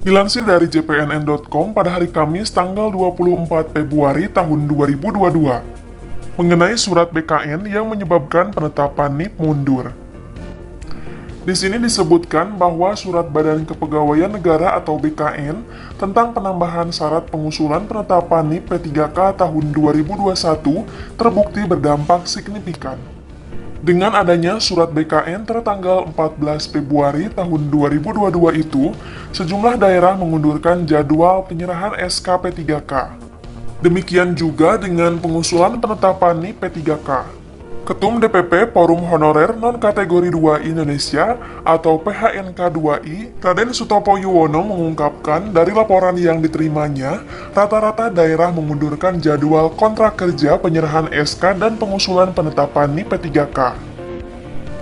Dilansir dari jpnn.com pada hari Kamis tanggal 24 Februari tahun 2022, mengenai surat BKN yang menyebabkan penetapan NIP mundur. Di sini disebutkan bahwa surat Badan Kepegawaian Negara atau BKN tentang penambahan syarat pengusulan penetapan NIP P3K tahun 2021 terbukti berdampak signifikan. Dengan adanya surat BKN tertanggal 14 Februari tahun 2022 itu, sejumlah daerah mengundurkan jadwal penyerahan SK P3K. Demikian juga dengan pengusulan penetapan NIP P3K. Ketum DPP Forum Honorer Non-Kategori 2 Indonesia atau PHNK2I, Raden Sutopo Yuwono mengungkapkan dari laporan yang diterimanya, rata-rata daerah mengundurkan jadwal kontrak kerja penyerahan SK dan pengusulan penetapan NIP P3K.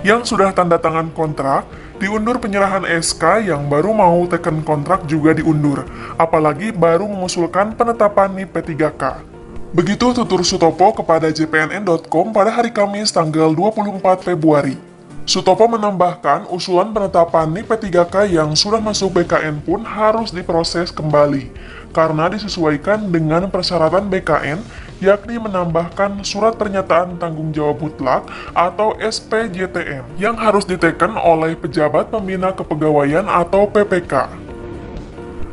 Yang sudah tanda tangan kontrak, diundur penyerahan SK, yang baru mau teken kontrak juga diundur, apalagi baru mengusulkan penetapan NIP P3K. Begitu tutur Sutopo kepada jpnn.com pada hari Kamis tanggal 24 Februari. Sutopo menambahkan usulan penetapan NIP P3K yang sudah masuk BKN pun harus diproses kembali, karena disesuaikan dengan persyaratan BKN, yakni menambahkan surat pernyataan tanggung jawab mutlak atau SPJTM yang harus diteken oleh pejabat pembina kepegawaian atau PPK.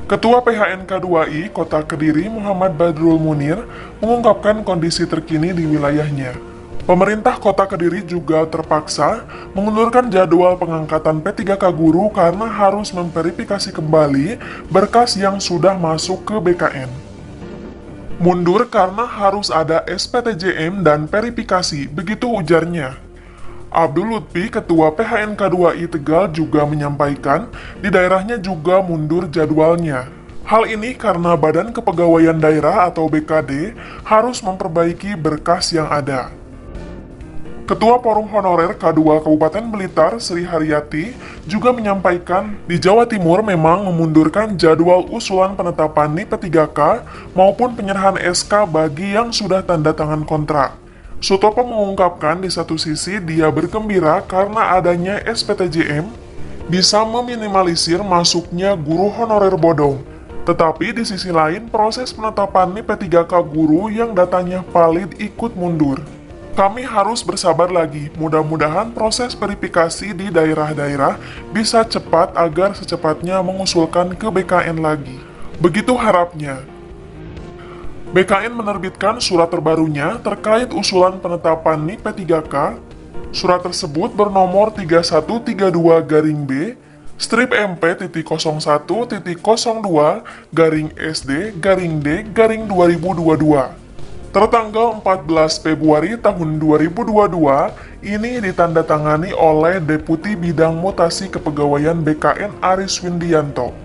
Ketua PHNK2I Kota Kediri Muhammad Badrul Munir mengungkapkan kondisi terkini di wilayahnya. Pemerintah Kota Kediri juga terpaksa mengundurkan jadwal pengangkatan P3K guru karena harus memverifikasi kembali berkas yang sudah masuk ke BKN. Mundur karena harus ada SPTJM dan verifikasi, begitu ujarnya. Abdul Lutfi, Ketua PHNK2I Tegal juga menyampaikan di daerahnya juga mundur jadwalnya. Hal ini karena Badan Kepegawaian Daerah atau BKD harus memperbaiki berkas yang ada. Ketua Forum Honorer K2 Kabupaten Blitar, Sri Haryati, juga menyampaikan di Jawa Timur memang memundurkan jadwal usulan penetapan NIP P3K maupun penyerahan SK bagi yang sudah tanda tangan kontrak. Sutopo mengungkapkan di satu sisi dia bergembira karena adanya SPTJM bisa meminimalisir masuknya guru honorer bodong. Tetapi di sisi lain proses penetapan NIP P3K guru yang datanya valid ikut mundur. Kami harus bersabar lagi, mudah-mudahan proses verifikasi di daerah-daerah bisa cepat agar secepatnya mengusulkan ke BKN lagi. Begitu harapnya. BKN menerbitkan surat terbarunya terkait usulan penetapan NIP P3K. Surat tersebut bernomor 3132-B, strip MP.01.02-SD-D-2022. Tertanggal 14 Februari tahun 2022, ini ditandatangani oleh Deputi Bidang Mutasi Kepegawaian BKN Aris Windianto.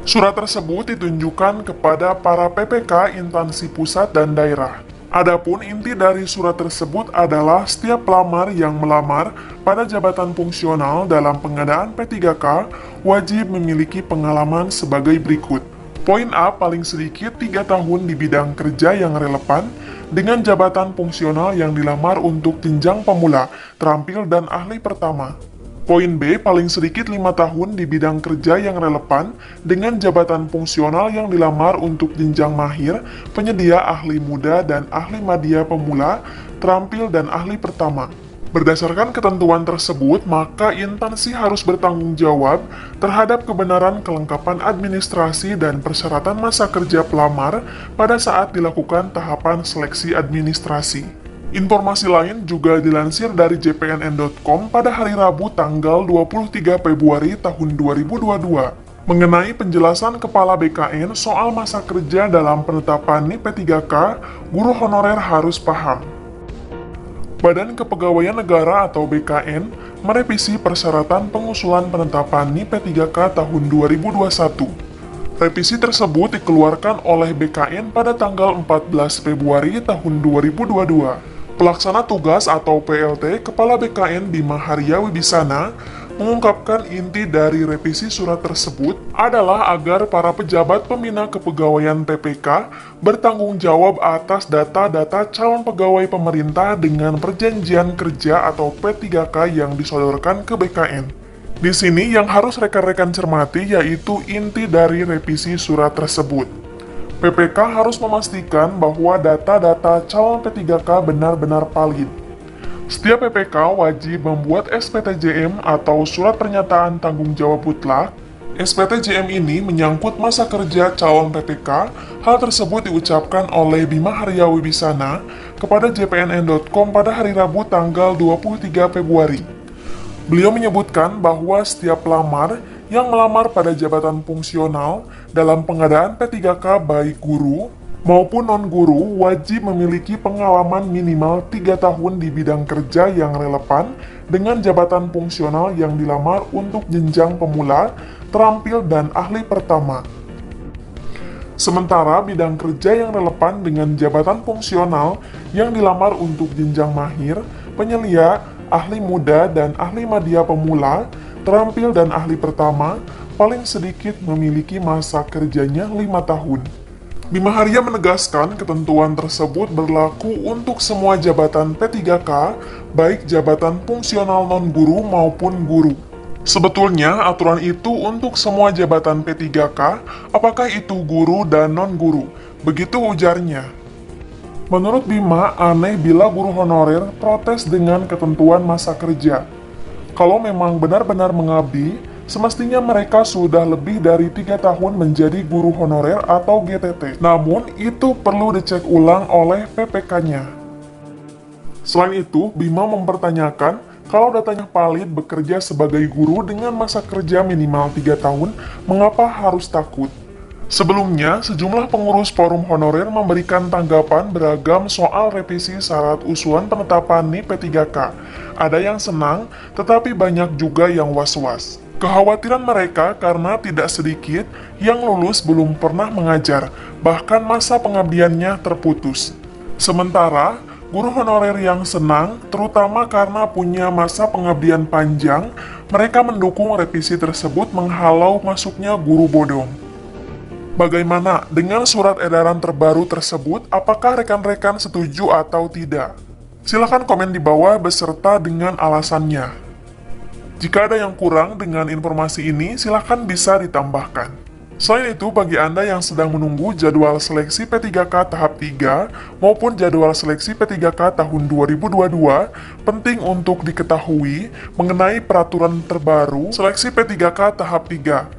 Surat tersebut ditunjukkan kepada para PPK instansi pusat dan daerah. Adapun inti dari surat tersebut adalah setiap pelamar yang melamar pada jabatan fungsional dalam pengadaan P3K wajib memiliki pengalaman sebagai berikut. Poin A, paling sedikit 3 tahun di bidang kerja yang relevan dengan jabatan fungsional yang dilamar untuk jenjang pemula, terampil, dan ahli pertama. Poin B, paling sedikit 5 tahun di bidang kerja yang relevan dengan jabatan fungsional yang dilamar untuk jenjang mahir, penyedia ahli muda dan ahli madya pemula, terampil, dan ahli pertama. Berdasarkan ketentuan tersebut, maka instansi harus bertanggung jawab terhadap kebenaran kelengkapan administrasi dan persyaratan masa kerja pelamar pada saat dilakukan tahapan seleksi administrasi. Informasi lain juga dilansir dari jpnn.com pada hari Rabu tanggal 23 Februari tahun 2022 mengenai penjelasan Kepala BKN soal masa kerja dalam penetapan NIP P3K, guru honorer harus paham. Badan Kepegawaian Negara atau BKN merevisi persyaratan pengusulan penetapan NIP P3K tahun 2021. Revisi tersebut dikeluarkan oleh BKN pada tanggal 14 Februari tahun 2022. Pelaksana Tugas atau PLT Kepala BKN Bima Haria Wibisana mengungkapkan inti dari revisi surat tersebut adalah agar para pejabat pembina kepegawaian PPK bertanggung jawab atas data-data calon pegawai pemerintah dengan perjanjian kerja atau P3K yang disodorkan ke BKN. Di sini yang harus rekan-rekan cermati yaitu inti dari revisi surat tersebut. PPK harus memastikan bahwa data-data calon P3K benar-benar valid. Setiap PPK wajib membuat SPTJM atau Surat Pernyataan Tanggung Jawab Mutlak. SPTJM ini menyangkut masa kerja calon PPK. Hal tersebut diucapkan oleh Bima Arya Wibisana kepada jpnn.com pada hari Rabu tanggal 23 Februari. Beliau menyebutkan bahwa setiap pelamar yang melamar pada jabatan fungsional dalam pengadaan P3K baik guru maupun non-guru wajib memiliki pengalaman minimal 3 tahun di bidang kerja yang relevan dengan jabatan fungsional yang dilamar untuk jenjang pemula, terampil, dan ahli pertama. Sementara bidang kerja yang relevan dengan jabatan fungsional yang dilamar untuk jenjang mahir, penyelia, ahli muda, dan ahli madya pemula, terampil, dan ahli pertama, paling sedikit memiliki masa kerjanya 5 tahun. Bima Arya menegaskan ketentuan tersebut berlaku untuk semua jabatan P3K, baik jabatan fungsional non-guru maupun guru. Sebetulnya aturan itu untuk semua jabatan P3K, apakah itu guru dan non-guru, begitu ujarnya. Menurut Bima, aneh bila guru honorer protes dengan ketentuan masa kerja. Kalau memang benar-benar mengabdi, semestinya mereka sudah lebih dari 3 tahun menjadi guru honorer atau GTT. Namun, itu perlu dicek ulang oleh PPK-nya. Selain itu, Bima mempertanyakan, kalau datanya valid bekerja sebagai guru dengan masa kerja minimal 3 tahun, mengapa harus takut? Sebelumnya, sejumlah pengurus forum honorer memberikan tanggapan beragam soal revisi syarat usulan penetapan NIP P3K. Ada yang senang, tetapi banyak juga yang was-was. Kekhawatiran mereka karena tidak sedikit yang lulus belum pernah mengajar, bahkan masa pengabdiannya terputus. Sementara, guru honorer yang senang, terutama karena punya masa pengabdian panjang, mereka mendukung revisi tersebut menghalau masuknya guru bodong. Bagaimana dengan surat edaran terbaru tersebut? Apakah rekan-rekan setuju atau tidak? Silahkan komen di bawah beserta dengan alasannya. Jika ada yang kurang dengan informasi ini, silahkan bisa ditambahkan. Selain itu, bagi Anda yang sedang menunggu jadwal seleksi P3K tahap 3 maupun jadwal seleksi P3K tahun 2022, penting untuk diketahui mengenai peraturan terbaru seleksi P3K tahap 3.